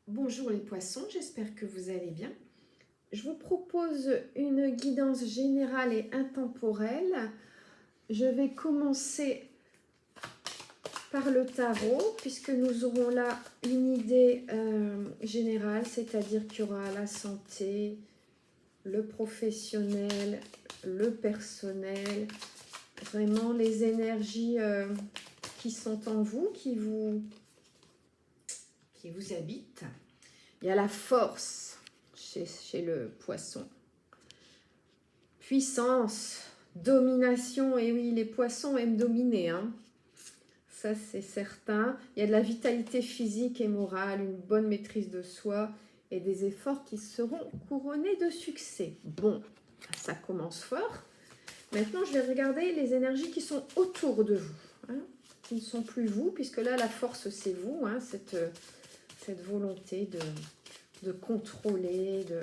Bonjour les poissons, j'espère que vous allez bien. Je vous propose une guidance générale et intemporelle. Je vais commencer par le tarot puisque nous aurons là une idée générale, c'est-à-dire qu'il y aura la santé, le professionnel, le personnel, vraiment les énergies qui sont en vous, qui vous habitent. Il y a la force chez le poisson. Puissance, domination, et oui, les poissons aiment dominer, hein. Ça c'est certain. Il y a de la vitalité physique et morale, une bonne maîtrise de soi et des efforts qui seront couronnés de succès. Bon, ça commence fort. Maintenant, je vais regarder les énergies qui sont autour de vous, hein, qui ne sont plus vous, puisque là, la force, c'est vous, hein, cette volonté de contrôler, de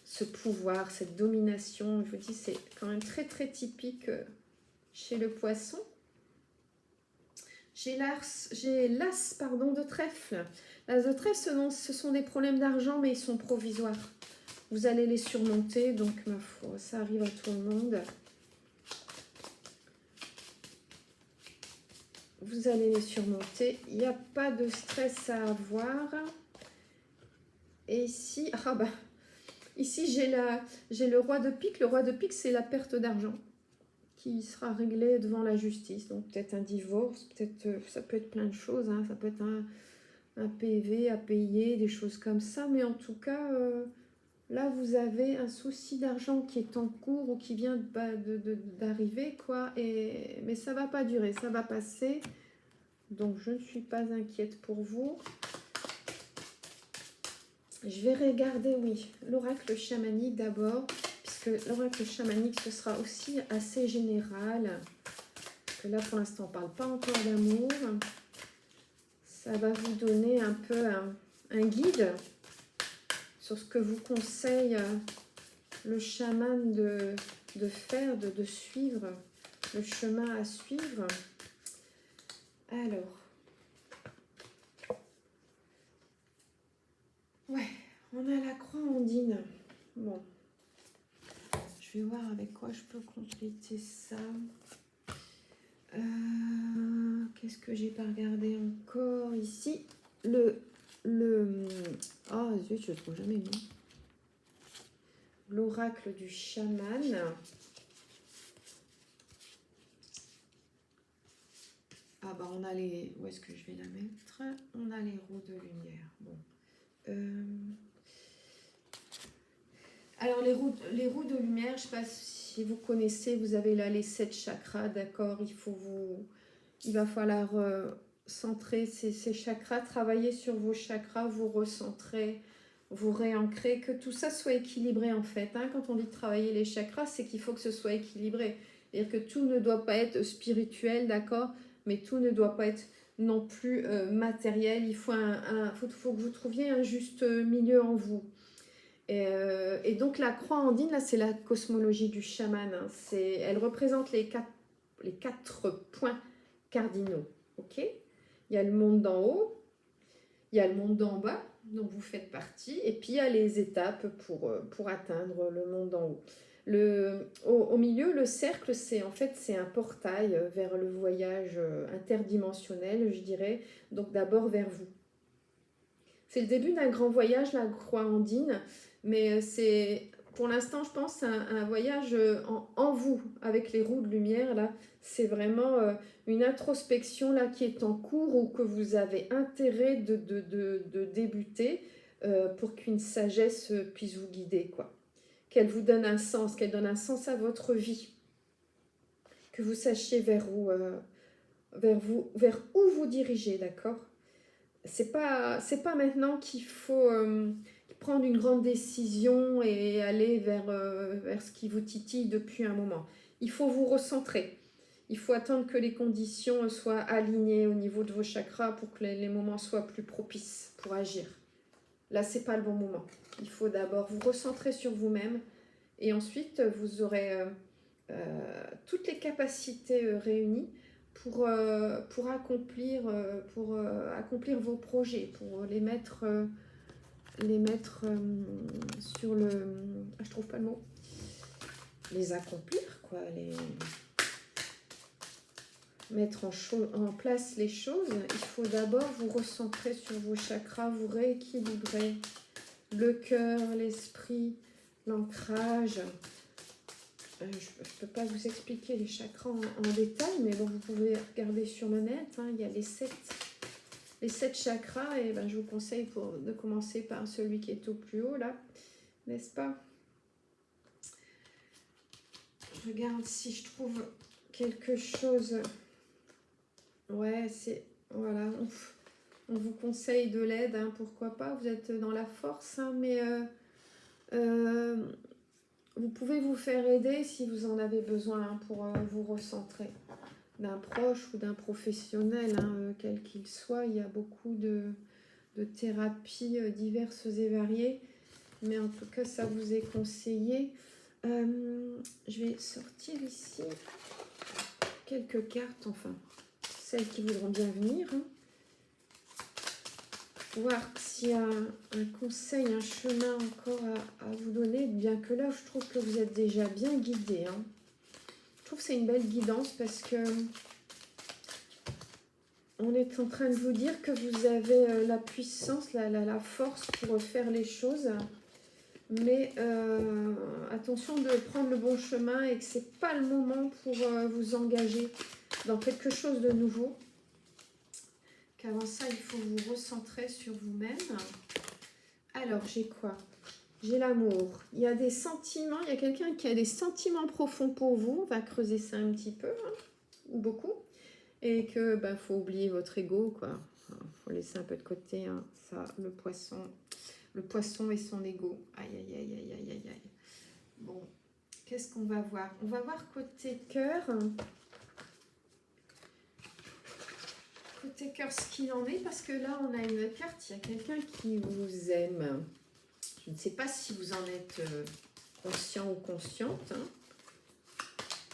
ce pouvoir, cette domination. Je vous dis, c'est quand même très, très typique chez le poisson. J'ai l'as de trèfle. L'as de trèfle, ce sont des problèmes d'argent, mais ils sont provisoires. Vous allez les surmonter, donc ma foi, ça arrive à tout le monde. Vous allez les surmonter. Il n'y a pas de stress à avoir. Et ici, ici j'ai le roi de pique. Le roi de pique, c'est la perte d'argent qui sera réglée devant la justice. Donc peut-être un divorce, peut-être ça peut être plein de choses. Hein. Ça peut être un PV à payer, des choses comme ça. Mais en tout cas, là, vous avez un souci d'argent qui est en cours ou qui vient d'arriver, quoi. Mais ça ne va pas durer, ça va passer. Donc, je ne suis pas inquiète pour vous. Je vais regarder, oui, l'oracle chamanique d'abord, puisque l'oracle chamanique, ce sera aussi assez général. Parce que là, pour l'instant, on ne parle pas encore d'amour. Ça va vous donner un peu un guide sur ce que vous conseille le chaman de faire, de suivre, le chemin à suivre. Alors, ouais, on a la croix ondine. Bon, je vais voir avec quoi je peux compléter ça. Qu'est-ce que j'ai pas regardé encore ici? Oh zut, je ne trouve jamais le nom. L'oracle du chaman. Ah bah on a les... Où est-ce que je vais la mettre? On a les roues de lumière. Bon. Alors les roues de lumière, je ne sais pas si vous connaissez, vous avez là les 7 chakras, d'accord? Il va falloir centrer ces chakras, travailler sur vos chakras, vous recentrer, vous réancrer, que tout ça soit équilibré en fait. Hein. Quand on dit travailler les chakras, c'est qu'il faut que ce soit équilibré. C'est-à-dire que tout ne doit pas être spirituel, d'accord? Mais tout ne doit pas être non plus matériel. Il faut que vous trouviez un juste milieu en vous. Et donc la croix andine, là, c'est la cosmologie du chaman. Hein. Elle représente les quatre points cardinaux. Ok? Il y a le monde d'en haut, il y a le monde d'en bas, dont vous faites partie, et puis il y a les étapes pour atteindre le monde d'en haut. Au milieu, le cercle, c'est un portail vers le voyage interdimensionnel, je dirais, donc d'abord vers vous. C'est le début d'un grand voyage, la croix andine, mais c'est pour l'instant, je pense, un voyage en vous, avec les roues de lumière. Là, c'est vraiment une introspection là, qui est en cours ou que vous avez intérêt de débuter pour qu'une sagesse puisse vous guider, quoi. Qu'elle vous donne un sens, qu'elle donne un sens à votre vie, que vous sachiez vers où vous dirigez, d'accord? C'est pas maintenant qu'il faut prendre une grande décision et aller vers ce qui vous titille depuis un moment. Il faut vous recentrer. Il faut attendre que les conditions soient alignées au niveau de vos chakras pour que les moments soient plus propices pour agir. Là, c'est pas le bon moment. Il faut d'abord vous recentrer sur vous-même et ensuite vous aurez toutes les capacités réunies pour accomplir vos projets, pour les mettre les mettre sur le... Ah, je trouve pas le mot. Les accomplir, quoi. Les... Mettre en place les choses. Il faut d'abord vous recentrer sur vos chakras, vous rééquilibrer le cœur, l'esprit, l'ancrage. Je ne peux pas vous expliquer les chakras en détail, mais bon, vous pouvez regarder sur le net. Hein, il y a les 7 chakras, et ben, je vous conseille de commencer par celui qui est au plus haut, là, n'est-ce pas? Je regarde si je trouve quelque chose. Ouais, c'est... Voilà, on vous conseille de l'aide, hein, pourquoi pas, vous êtes dans la force, hein, mais... vous pouvez vous faire aider si vous en avez besoin, hein, pour vous recentrer. D'un proche ou d'un professionnel, hein, quel qu'il soit. Il y a beaucoup de thérapies diverses et variées. Mais en tout cas, ça vous est conseillé. Je vais sortir ici quelques cartes, enfin, celles qui voudront bien venir. Hein. Voir s'il y a un conseil, un chemin encore à vous donner, bien que là, je trouve que vous êtes déjà bien guidé. Hein. Je trouve que c'est une belle guidance parce que on est en train de vous dire que vous avez la puissance, la force pour faire les choses. Mais attention de prendre le bon chemin et que ce n'est pas le moment pour vous engager dans quelque chose de nouveau. Qu'avant ça, il faut vous recentrer sur vous-même. Alors, j'ai quoi? J'ai l'amour. Il y a des sentiments, il y a quelqu'un qui a des sentiments profonds pour vous. On va creuser ça un petit peu, hein, ou beaucoup. Et que faut oublier votre ego, quoi. Faut laisser un peu de côté, hein, ça, le poisson et son ego. Aïe, aïe, aïe, aïe, aïe, aïe, aïe. Bon, qu'est-ce qu'on va voir? On va voir côté cœur. Côté cœur, ce qu'il en est, parce que là, on a une carte, il y a quelqu'un qui vous aime. Je ne sais pas si vous en êtes conscient ou consciente, hein.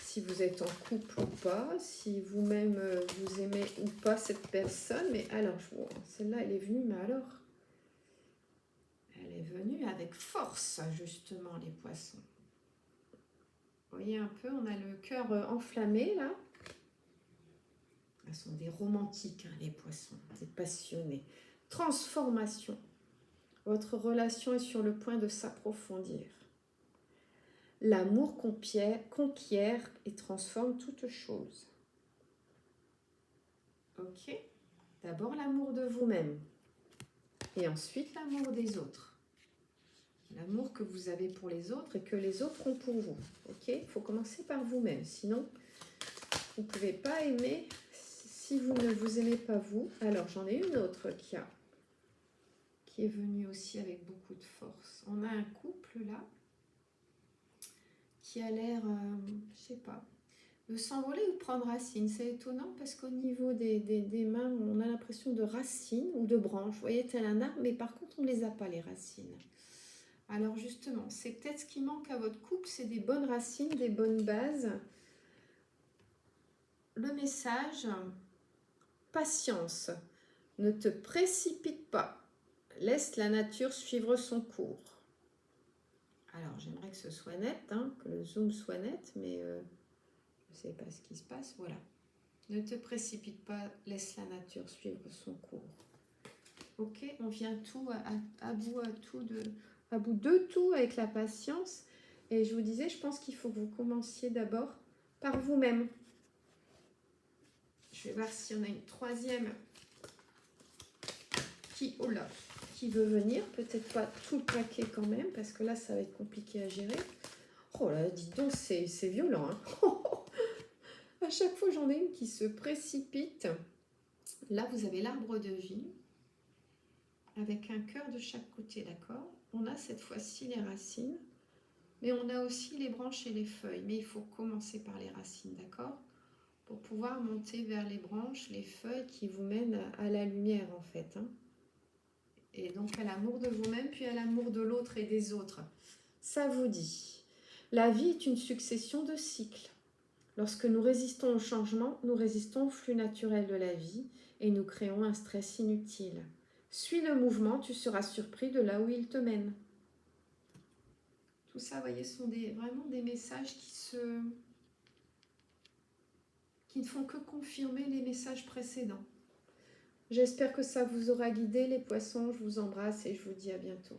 Si vous êtes en couple ou pas, si vous-même vous aimez ou pas cette personne. Mais alors, celle-là, elle est venue, mais alors, elle est venue avec force, justement, les poissons. Vous voyez un peu, on a le cœur enflammé, là. Ce sont des romantiques, hein, les poissons, des passionnés. Transformation. Votre relation est sur le point de s'approfondir. L'amour conquiert et transforme toute chose. Ok? D'abord l'amour de vous-même. Et ensuite l'amour des autres. L'amour que vous avez pour les autres et que les autres ont pour vous. Ok? Il faut commencer par vous-même. Sinon, vous ne pouvez pas aimer si vous ne vous aimez pas vous. Alors, j'en ai une autre qui est venue aussi avec beaucoup de force. On a un couple là qui a l'air, je sais pas, de s'envoler ou de prendre racine. C'est étonnant parce qu'au niveau des mains, on a l'impression de racines ou de branches. Vous voyez, tel un arbre, mais par contre, on ne les a pas, les racines. Alors justement, c'est peut-être ce qui manque à votre couple, c'est des bonnes racines, des bonnes bases. Le message, patience, ne te précipite pas, laisse la nature suivre son cours. Alors, j'aimerais que ce soit net, hein, que le zoom soit net, mais je ne sais pas ce qui se passe. Voilà. Ne te précipite pas, laisse la nature suivre son cours. Ok, on vient tout à bout de tout avec la patience. Et je vous disais, je pense qu'il faut que vous commenciez d'abord par vous-même. Je vais voir si on a une troisième qui veut venir. Peut-être pas tout le paquet quand même, parce que là, ça va être compliqué à gérer. Oh là, dis donc, c'est violent. Hein. À chaque fois, j'en ai une qui se précipite. Là, vous avez l'arbre de vie, avec un cœur de chaque côté, d'accord? On a cette fois-ci les racines, mais on a aussi les branches et les feuilles. Mais il faut commencer par les racines, d'accord? Pour pouvoir monter vers les branches, les feuilles qui vous mènent à la lumière, en fait. Hein. Et donc à l'amour de vous-même, puis à l'amour de l'autre et des autres. Ça vous dit. La vie est une succession de cycles. Lorsque nous résistons au changement, nous résistons au flux naturel de la vie et nous créons un stress inutile. Suis le mouvement, tu seras surpris de là où il te mène. Tout ça, vous voyez, sont vraiment des messages qui ne font que confirmer les messages précédents. J'espère que ça vous aura guidé, les poissons. Je vous embrasse et je vous dis à bientôt.